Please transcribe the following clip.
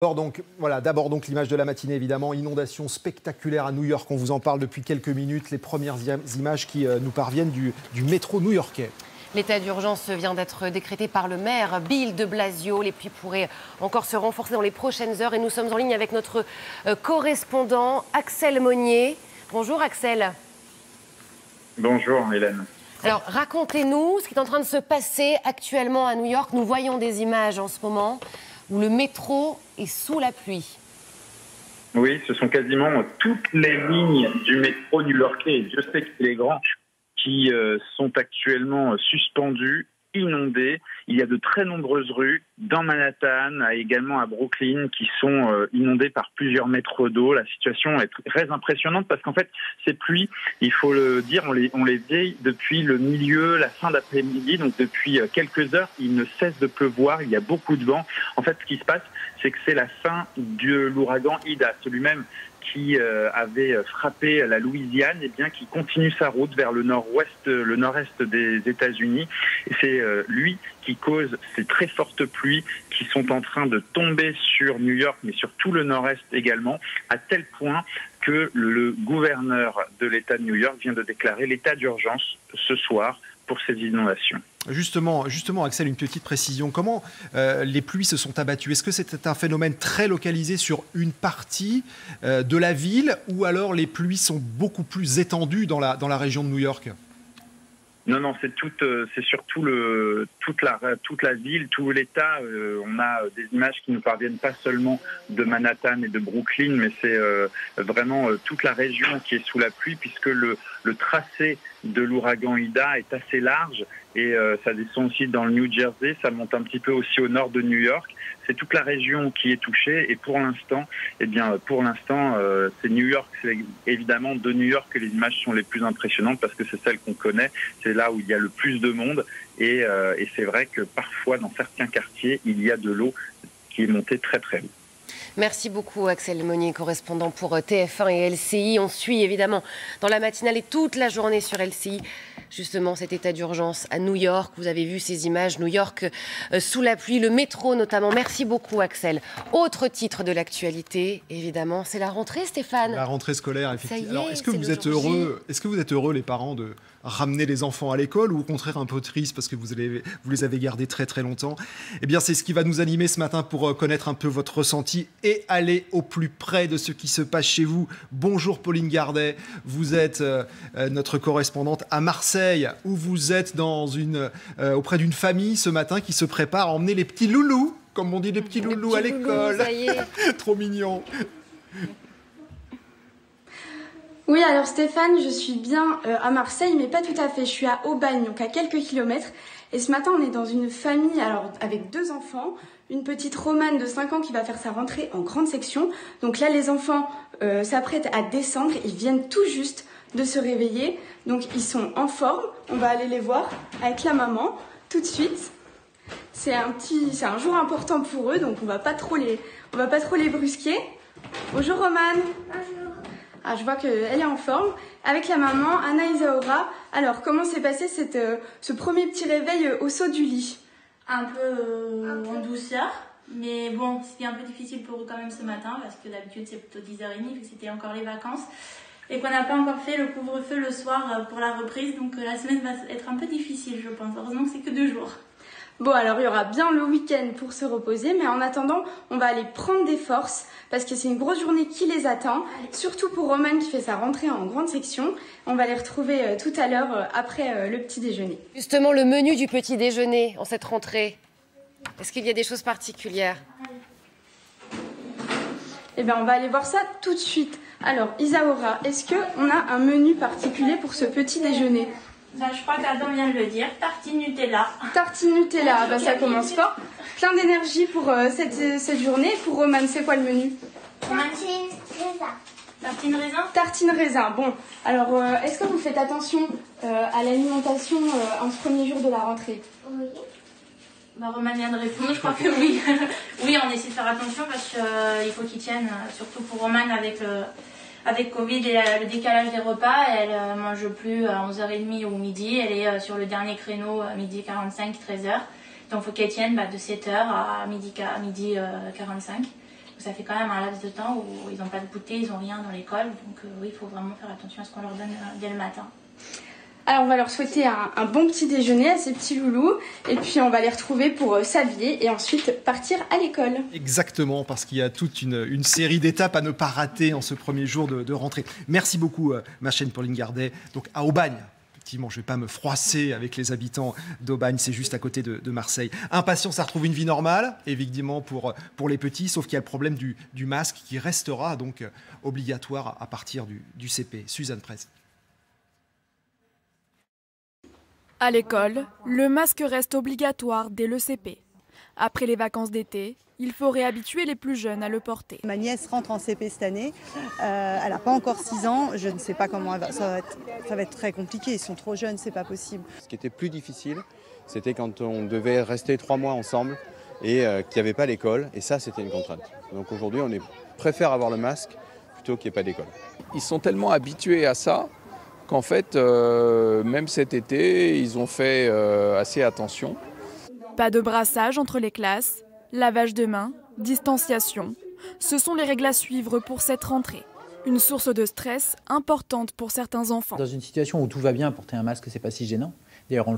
D'abord donc l'image de la matinée évidemment, inondation spectaculaire à New York, on vous en parle depuis quelques minutes, les premières images qui nous parviennent du métro new-yorkais. L'état d'urgence vient d'être décrété par le maire Bill de Blasio. Les pluies pourraient encore se renforcer dans les prochaines heures et nous sommes en ligne avec notre correspondant Axel Monnier. Bonjour Axel. Bonjour Hélène. Alors racontez-nous ce qui est en train de se passer actuellement à New York. Nous voyons des images en ce moment où le métro est sous la pluie. Oui, ce sont quasiment toutes les lignes du métro new-yorkais, et Dieu sait qu'il est grand, qui sont actuellement suspendues, inondées. Il y a de très nombreuses rues dans Manhattan, également à Brooklyn, qui sont inondées par plusieurs mètres d'eau. La situation est très impressionnante parce qu'en fait, ces pluies, il faut le dire, on les vit depuis le milieu, la fin d'après-midi, donc depuis quelques heures, il ne cesse de pleuvoir, il y a beaucoup de vent. En fait, ce qui se passe, c'est que c'est la fin de l'ouragan Ida, celui-même qui avait frappé la Louisiane, et bien qui continue sa route vers le nord-est des États-Unis. Et c'est lui qui cause ces très fortes pluies qui sont en train de tomber sur New York, mais sur tout le nord-est également, à tel point que le gouverneur de l'État de New York vient de déclarer l'état d'urgence ce soir pour ces inondations. Justement, Axel, une petite précision. Comment les pluies se sont abattues? Est-ce que c'est un phénomène très localisé sur une partie de la ville ou alors les pluies sont beaucoup plus étendues dans la région de New York? Non, c'est surtout toute la ville, tout l'État. On a des images qui nous parviennent pas seulement de Manhattan et de Brooklyn, mais c'est vraiment toute la région qui est sous la pluie, puisque le tracé de l'ouragan Ida est assez large et ça descend aussi dans le New Jersey, ça monte un petit peu aussi au nord de New York. C'est toute la région qui est touchée et pour l'instant, c'est New York, c'est évidemment de New York que les images sont les plus impressionnantes parce que c'est celles qu'on connaît, c'est là où il y a le plus de monde et c'est vrai que parfois dans certains quartiers, il y a de l'eau qui est montée très très haut. Merci beaucoup Axel Monnier, correspondant pour TF1 et LCI. On suit évidemment dans la matinale et toute la journée sur LCI justement cet état d'urgence à New York. Vous avez vu ces images, New York sous la pluie, le métro notamment. Merci beaucoup Axel. Autre titre de l'actualité, évidemment, c'est la rentrée Stéphane. La rentrée scolaire, effectivement. Alors, est-ce que vous êtes heureux les parents de ramener les enfants à l'école ou au contraire un peu triste parce que vous les avez gardés très très longtemps? Eh bien c'est ce qui va nous animer ce matin pour connaître un peu votre ressenti et aller au plus près de ce qui se passe chez vous. Bonjour Pauline Gardet, vous êtes notre correspondante à Marseille où vous êtes auprès d'une famille ce matin qui se prépare à emmener les petits loulous, comme on dit les petits loulous à l'école. Trop mignon. Oui, alors Stéphane, je suis bien à Marseille, mais pas tout à fait. Je suis à Aubagne, donc à quelques kilomètres. Et ce matin, on est dans une famille avec 2 enfants. Une petite Romane de 5 ans qui va faire sa rentrée en grande section. Donc là, les enfants s'apprêtent à descendre. Ils viennent tout juste de se réveiller. Donc ils sont en forme. On va aller les voir avec la maman tout de suite. C'est un jour important pour eux, donc on va pas trop les brusquer. Bonjour Romane. Bonjour. Ah, je vois qu'elle est en forme. Avec la maman, Anna Isaora. Alors, comment s'est passé ce premier petit réveil au saut du lit? Un peu en douceur. Mais bon, c'était un peu difficile pour eux quand même ce matin, parce que d'habitude c'est plutôt 10h30, vu que c'était encore les vacances. Et qu'on n'a pas encore fait le couvre-feu le soir pour la reprise. Donc la semaine va être un peu difficile, je pense. Heureusement que c'est que 2 jours. Bon, alors il y aura bien le week-end pour se reposer, mais en attendant, on va aller prendre des forces parce que c'est une grosse journée qui les attend, surtout pour Romane qui fait sa rentrée en grande section. On va les retrouver tout à l'heure après le petit déjeuner. Justement, le menu du petit déjeuner en cette rentrée, est-ce qu'il y a des choses particulières? Eh bien, on va aller voir ça tout de suite. Alors, Isaora, est-ce qu'on a un menu particulier pour ce petit déjeuner? Je crois qu'Adam vient de le dire, tartine Nutella. Tartine Nutella, ça commence fort. Plein d'énergie pour cette journée. Pour Romane, c'est quoi le menu? Tartine raisin. Tartine raisin? Tartine raisin. Bon, alors est-ce que vous faites attention à l'alimentation en ce premier jour de la rentrée? Oui. Romane vient de répondre, je crois que oui. Oui, on essaie de faire attention parce qu'il faut qu'ils tiennent, surtout pour Romane avec Covid et le décalage des repas. Elle mange plus à 11h30 ou midi. Elle est sur le dernier créneau à midi 45, 13h. Donc il faut qu'elle tienne de 7h à midi 45. ça fait quand même un laps de temps où ils n'ont pas de goûter, ils n'ont rien dans l'école. Donc oui, il faut vraiment faire attention à ce qu'on leur donne dès le matin. Alors on va leur souhaiter un bon petit déjeuner à ces petits loulous et puis on va les retrouver pour s'habiller et ensuite partir à l'école. Exactement, parce qu'il y a toute une série d'étapes à ne pas rater en ce premier jour de rentrée. Merci beaucoup, ma chaîne Pauline Gardet. Donc à Aubagne. Effectivement, je ne vais pas me froisser avec les habitants d'Aubagne, c'est juste à côté de Marseille. Impatience à retrouver une vie normale, évidemment pour les petits, sauf qu'il y a le problème du masque qui restera donc obligatoire à partir du CP. Suzanne Prez. À l'école, le masque reste obligatoire dès le CP. Après les vacances d'été, il faut réhabituer les plus jeunes à le porter. Ma nièce rentre en CP cette année, elle n'a pas encore 6 ans, je ne sais pas comment elle va, ça va être très compliqué, ils sont trop jeunes, c'est pas possible. Ce qui était plus difficile, c'était quand on devait rester 3 mois ensemble et qu'il n'y avait pas l'école, et ça c'était une contrainte. Donc aujourd'hui on préfère avoir le masque plutôt qu'il n'y ait pas d'école. Ils sont tellement habitués à ça qu'en fait, même cet été, ils ont fait assez attention. Pas de brassage entre les classes, lavage de mains, distanciation. Ce sont les règles à suivre pour cette rentrée. Une source de stress importante pour certains enfants. Dans une situation où tout va bien, porter un masque, c'est pas si gênant. D'ailleurs, on le fait.